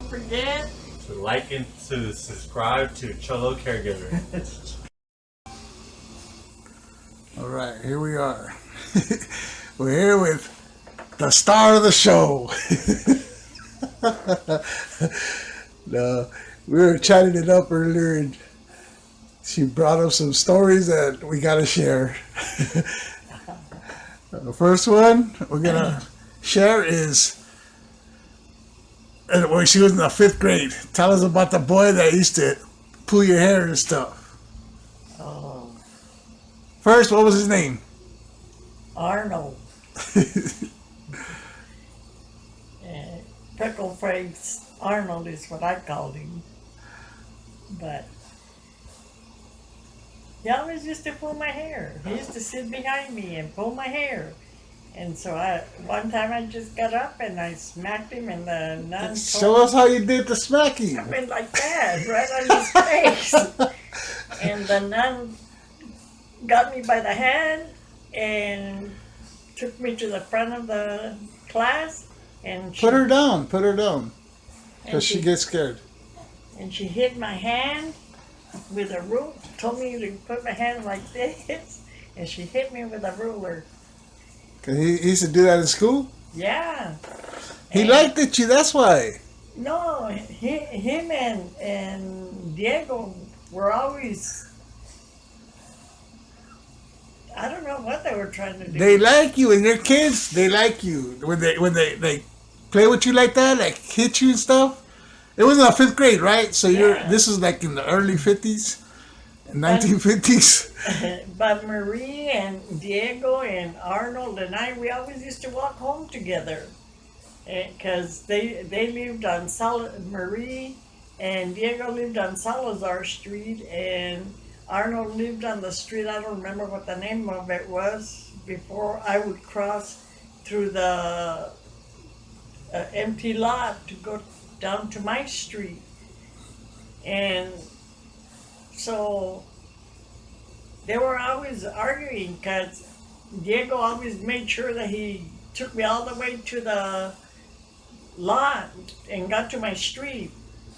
forget to like and to subscribe to Cholo Caregiver. All right, here we are. We're here with the star of the show. No, we were chatting it up earlier, and she brought up some stories that we got to share. The first one we're going to share is when she was in the 5th grade. Tell us about the boy that used to pull your hair and stuff. oh, First, what was his name? Arnold. Pickle face Arnold is what I called him. But he always used to pull my hair. He used to sit behind me and pull my hair. And so one time I just got up and I smacked him, and the nun Show us how you did the smacking. I went like that, right on his face. And the nun got me by the hand and took me to the front of the class. And Put her down, because and she gets scared. And she hit my hand with a ruler, told me to put my hand like this, and she hit me with a ruler. He used to do that in school? Yeah. He liked it, that's why. No, him and Diego were always, I don't know what they were trying to do. They like you, and your kids, they like you. When they play with you like that, like hit you and stuff. It was in the 5th grade, right? So this is like in the early 50s, 1950s. But Marie and Diego and Arnold and I, we always used to walk home together. Because they lived on Marie and Diego lived on Salazar Street, and Arnold lived on the street, I don't remember what the name of it was, before I would cross through the empty lot to go down to my street. And so they were always arguing because Diego always made sure that he took me all the way to the lot and got to my street.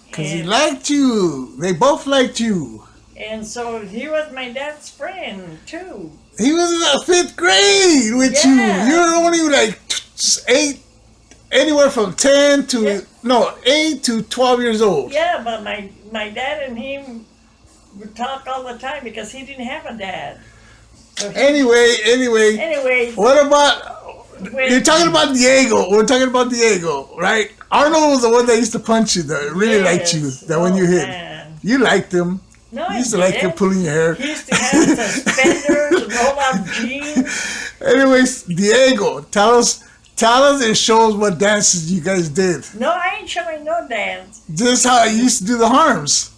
Because he liked you. They both liked you. And so he was my dad's friend too. He was in the 5th grade with you. You were only like 8, anywhere from 10 to, 8 to 12 years old. Yeah, but my dad and him would talk all the time because he didn't have a dad. So Anyway. What about, you're talking about Diego. We're talking about Diego, right? Arnold was the one that used to punch you, that really liked you, that when you hit. Man. You liked him. No, you used to like him pulling your hair. He used to have suspenders and roll-up jeans. Anyways, Diego, tell us and show us what dances you guys did. No, I ain't showing no dance. Just how you used to do the harms.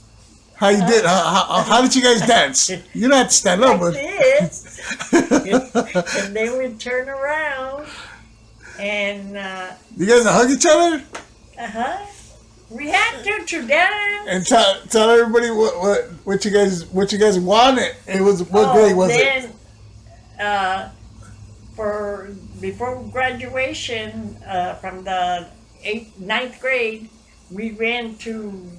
How you did? How did you guys dance? You don't have to stand up, but this. And they would turn around, and you guys hug each other. We had to dance. And tell everybody what you guys wanted. It was what grade was it? For before graduation from the 9th grade, we went to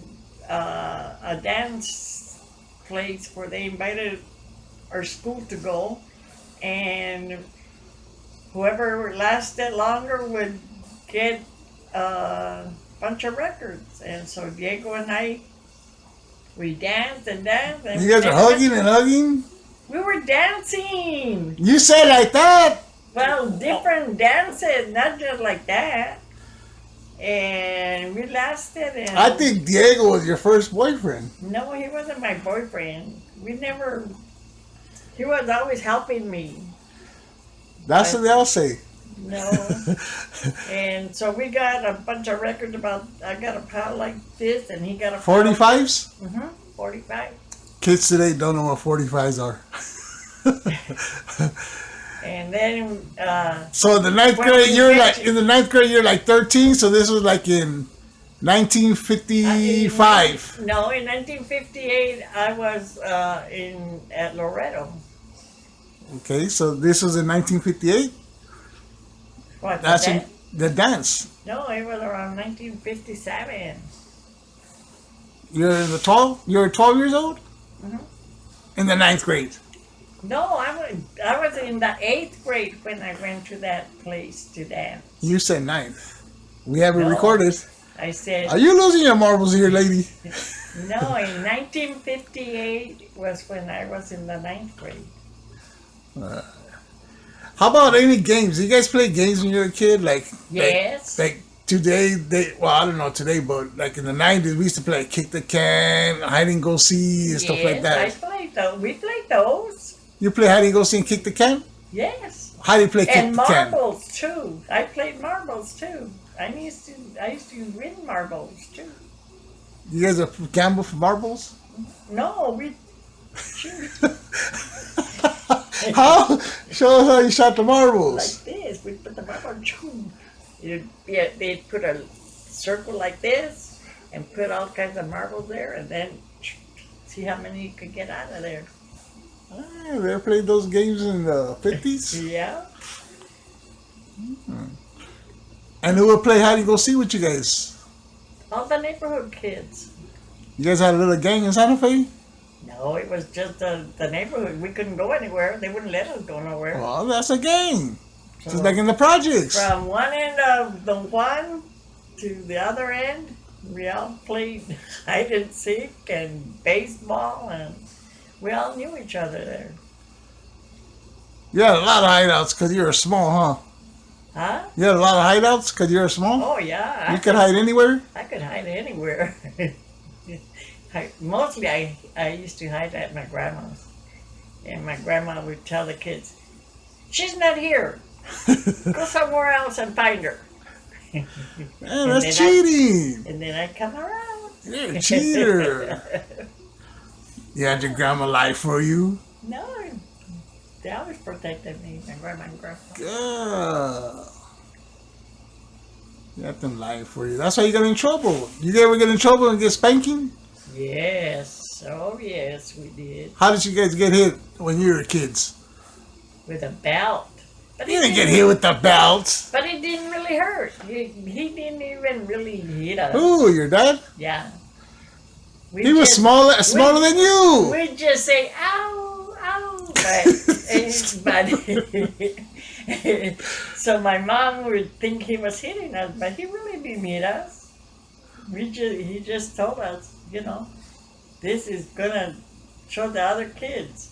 a dance place where they invited our school to go, and whoever lasted longer would get bunch of records. And so Diego and I, we danced and danced. And you guys are hugging and hugging? We were dancing. You said like that? Well, different dances, not just like that. And we lasted. And I think Diego was your first boyfriend. No, he wasn't my boyfriend. He was always helping me. That's what they all say. No. And so we got a bunch of records about, I got a pal like this, and he got a 45s? 45. Kids today don't know what 45s are. And then so in the 9th grade, in the 9th grade you're like 13, so this was like in 1955. No, in 1958 I was at Loretto. Okay, so this was in 1958? What? That's the dance? No, it was around 1957. You're in the 12. You're 12 years old. Mhm. In the ninth grade. No, I was in the 8th grade when I went to that place to dance. You said ninth. We have it No. recorded. I said, Are you losing your marbles here, lady? no, in 1958 was when I was in the 9th grade. How about any games? You guys play games when you were a kid? Yes. Like today, I don't know today, but like in the 90s, we used to play kick the can, hide and go see, and stuff like that. I played those. We played those. You play hide and go see and kick the can? Yes. How do you play kick And the can? marbles too. I played marbles too. I used to win marbles too. You guys are gamble for marbles? No, we shoot How? Show us how you shot the marbles. like this. We put the marble. They'd put a circle like this and put all kinds of marbles there, and then see how many you could get out of there. Ah, they ever played those games in the 50s? Yeah. And who would play hide and go see with you guys? All the neighborhood kids. You guys had a little gang in Santa Fe? No, it was just the neighborhood. We couldn't go anywhere. They wouldn't let us go nowhere. Well, that's a gang. So Just like in the projects. from one end of the one to the other end, we all played hide and seek and baseball, and we all knew each other there. You had a lot of hideouts because you were small, huh? Huh? You had a lot of hideouts because you were small? Oh yeah. You could hide anywhere? I could hide anywhere. Mostly I used to hide at my grandma's. And my grandma would tell the kids, "She's not here. Go somewhere else and find her." Man, And that's then cheating. And then I'd come around. You're a cheater. You had your grandma lie for you? No, they always protected me, my grandma and grandpa. Good. You had them lying for you. That's why you got in trouble. You ever get in trouble and get spanking? Yes, oh yes, we did. How did you guys get hit when you were kids? With a belt. But You didn't get hit with the belt. But it didn't really hurt. He didn't even really hit us. Ooh, your dad? Yeah. He was smaller than you. We'd just say, ow, ow. But so my mom would think he was hitting us, but he really didn't hit us. He just told us, this is going to show the other kids.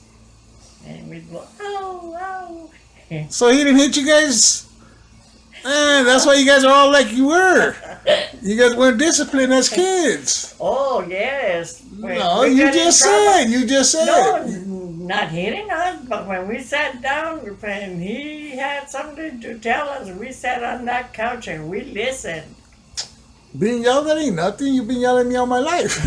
And we'd go, ow, ow. So he didn't hit you guys? That's why you guys are all like you were. You guys weren't disciplined as kids. Oh, yes. No, you just said. No, not hitting us, but when we sat down, when he had something to tell us, we sat on that couch and we listened. Being yelled at ain't nothing. You've been yelling at me all my life.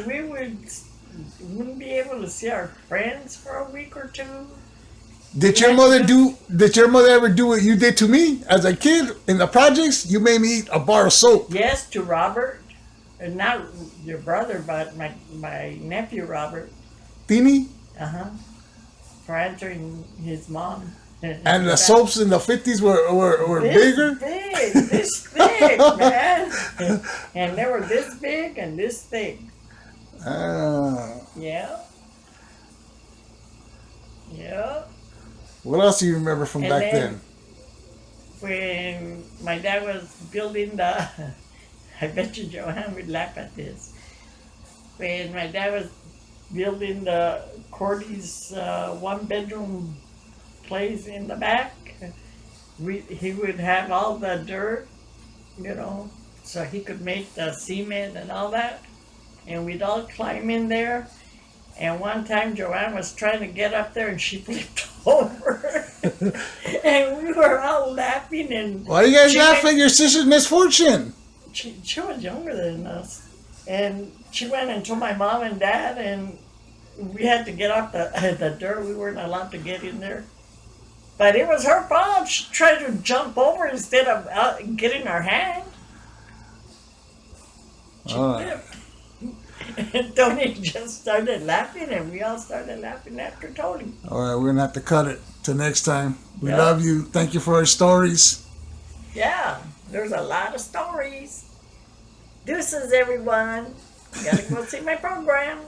We wouldn't be able to see our friends for a week or two. Did your mother ever do what you did to me as a kid in the projects? You made me eat a bar of soap. Yes, to Robert. And not your brother, but my nephew Robert. Teeny? For answering his mom. And the soaps in the 50s were bigger? This big, man. And they were this big and this thick. Yeah. Yeah. What else do you remember from And back then? When my dad was building the, I bet you Joanne would laugh at this. When my dad was building the Cordy's one-bedroom place in the back, he would have all the dirt, so he could make the cement and all that. And we'd all climb in there. And one time Joanne was trying to get up there and she flipped over. And we were all laughing. And why are you guys laughing at your sister's misfortune? She was younger than us. And she went and told my mom and dad, and we had to get off the dirt. We weren't allowed to get in there. But it was her fault. She tried to jump over instead of getting her hand. She flipped. And Tony just started laughing, and we all started laughing after Tony. All right, we're gonna have to cut it till next time. We Yeah. love you. Thank you for our stories. Yeah, there's a lot of stories. Deuces, everyone. Gotta go see my program.